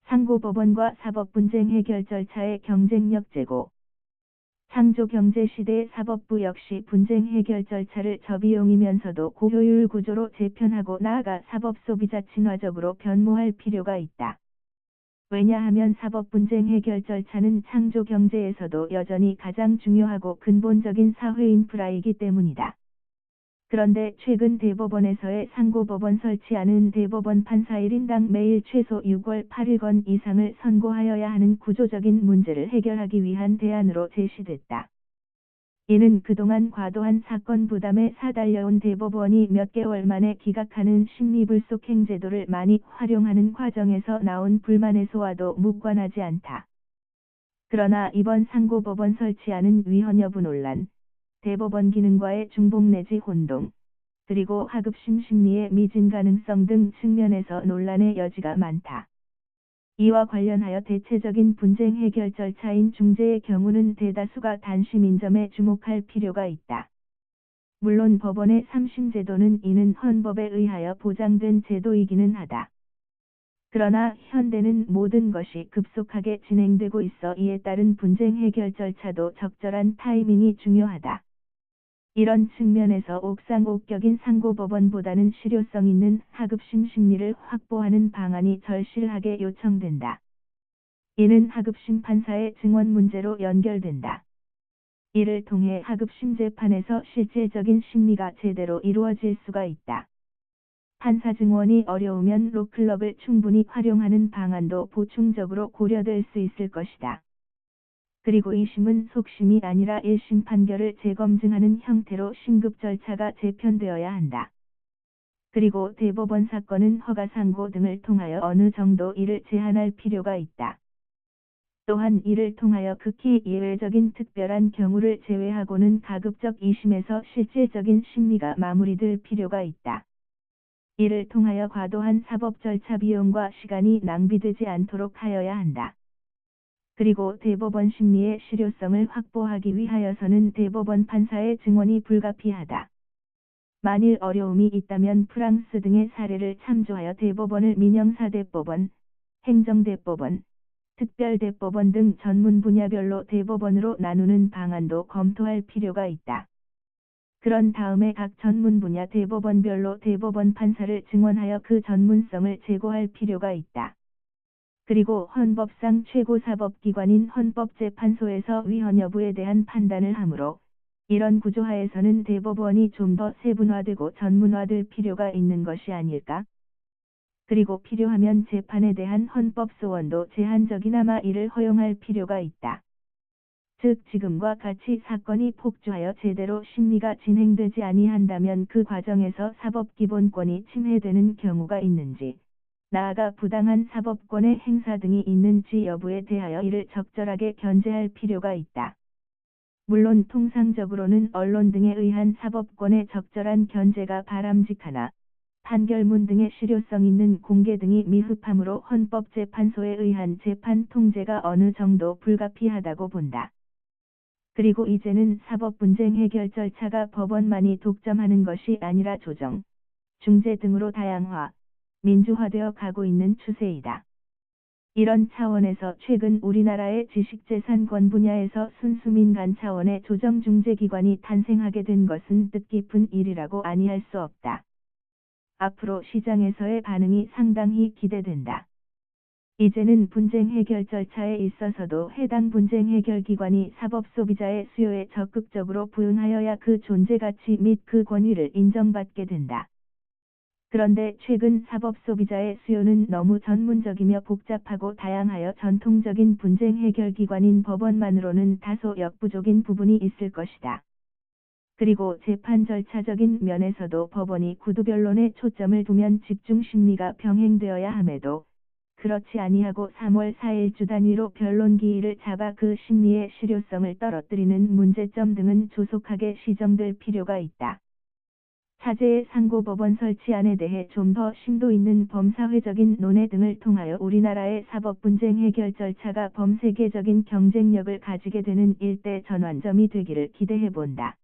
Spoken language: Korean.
상고법원과 사법분쟁 해결 절차의 경쟁력 제고. 창조경제시대의 사법부 역시 분쟁 해결 절차를 저비용이면서도 고효율 구조로 재편하고 나아가 사법소비자 친화적으로 변모할 필요가 있다. 왜냐하면 사법분쟁 해결 절차는 창조경제에서도 여전히 가장 중요하고 근본적인 사회인프라이기 때문이다. 그런데 최근 대법원에서의 상고법원 설치하는 대법원 판사 1인당 매일 최소 6월 8일건 이상을 선고하여야 하는 구조적인 문제를 해결하기 위한 대안으로 제시됐다. 이는 그동안 과도한 사건 부담에 사달려온 대법원이 몇 개월 만에 기각하는 심리불속행 제도를 많이 활용하는 과정에서 나온 불만 해소와도 무관하지 않다. 그러나 이번 상고법원 설치하는 위헌 여부 논란, 대법원 기능과의 중복 내지 혼동, 그리고 하급심 심리의 미진 가능성 등 측면에서 논란의 여지가 많다. 이와 관련하여 대체적인 분쟁 해결 절차인 중재의 경우는 대다수가 단시민점에 주목할 필요가 있다. 물론 법원의 3심 제도는 이는 헌법에 의하여 보장된 제도이기는 하다. 그러나 현대는 모든 것이 급속하게 진행되고 있어 이에 따른 분쟁 해결 절차도 적절한 타이밍이 중요하다. 이런 측면에서 옥상옥격인 상고법원보다는 실효성 있는 하급심 심리를 확보하는 방안이 절실하게 요청된다. 이는 하급심 판사의 증언 문제로 연결된다. 이를 통해 하급심 재판에서 실질적인 심리가 제대로 이루어질 수가 있다. 판사 증언이 어려우면 로클럽을 충분히 활용하는 방안도 보충적으로 고려될 수 있을 것이다. 그리고 2심은 속심이 아니라 1심 판결을 재검증하는 형태로 신급 절차가 재편되어야 한다. 그리고 대법원 사건은 허가상고 등을 통하여 어느 정도 이를 제한할 필요가 있다. 또한 이를 통하여 극히 예외적인 특별한 경우를 제외하고는 가급적 2심에서 실질적인 심리가 마무리될 필요가 있다. 이를 통하여 과도한 사법 절차 비용과 시간이 낭비되지 않도록 하여야 한다. 그리고 대법원 심리의 실효성을 확보하기 위하여서는 대법원 판사의 증언이 불가피하다. 만일 어려움이 있다면 프랑스 등의 사례를 참조하여 대법원을 민형사대법원, 행정대법원, 특별대법원 등 전문 분야별로 대법원으로 나누는 방안도 검토할 필요가 있다. 그런 다음에 각 전문 분야 대법원별로 대법원 판사를 증원하여 그 전문성을 제고할 필요가 있다. 그리고 헌법상 최고사법기관인 헌법재판소에서 위헌 여부에 대한 판단을 하므로 이런 구조하에서는 대법원이 좀 더 세분화되고 전문화될 필요가 있는 것이 아닐까? 그리고 필요하면 재판에 대한 헌법소원도 제한적이나마 이를 허용할 필요가 있다. 즉 지금과 같이 사건이 폭주하여 제대로 심리가 진행되지 아니한다면 그 과정에서 사법기본권이 침해되는 경우가 있는지, 나아가 부당한 사법권의 행사 등이 있는지 여부에 대하여 이를 적절하게 견제할 필요가 있다. 물론 통상적으로는 언론 등에 의한 사법권의 적절한 견제가 바람직하나 판결문 등의 실효성 있는 공개 등이 미흡하므로 헌법재판소에 의한 재판 통제가 어느 정도 불가피하다고 본다. 그리고 이제는 사법분쟁 해결 절차가 법원만이 독점하는 것이 아니라 조정, 중재 등으로 다양화, 민주화되어 가고 있는 추세이다. 이런 차원에서 최근 우리나라의 지식재산권 분야에서 순수 민간 차원의 조정중재기관이 탄생하게 된 것은 뜻깊은 일이라고 아니할 수 없다. 앞으로 시장에서의 반응이 상당히 기대된다. 이제는 분쟁 해결 절차에 있어서도 해당 분쟁 해결 기관이 사법 소비자의 수요에 적극적으로 부응하여야 그 존재 가치 및 그 권위를 인정받게 된다. 그런데 최근 사법 소비자의 수요는 너무 전문적이며 복잡하고 다양하여 전통적인 분쟁 해결 기관인 법원만으로는 다소 역부족인 부분이 있을 것이다. 그리고 재판 절차적인 면에서도 법원이 구두변론에 초점을 두면 집중 심리가 병행되어야 함에도 그렇지 아니하고 3월 4일 주 단위로 변론 기일을 잡아 그 심리의 실효성을 떨어뜨리는 문제점 등은 조속하게 시정될 필요가 있다. 차제의 상고법원 설치안에 대해 좀 더 심도 있는 범사회적인 논의 등을 통하여 우리나라의 사법분쟁 해결 절차가 범세계적인 경쟁력을 가지게 되는 일대 전환점이 되기를 기대해본다.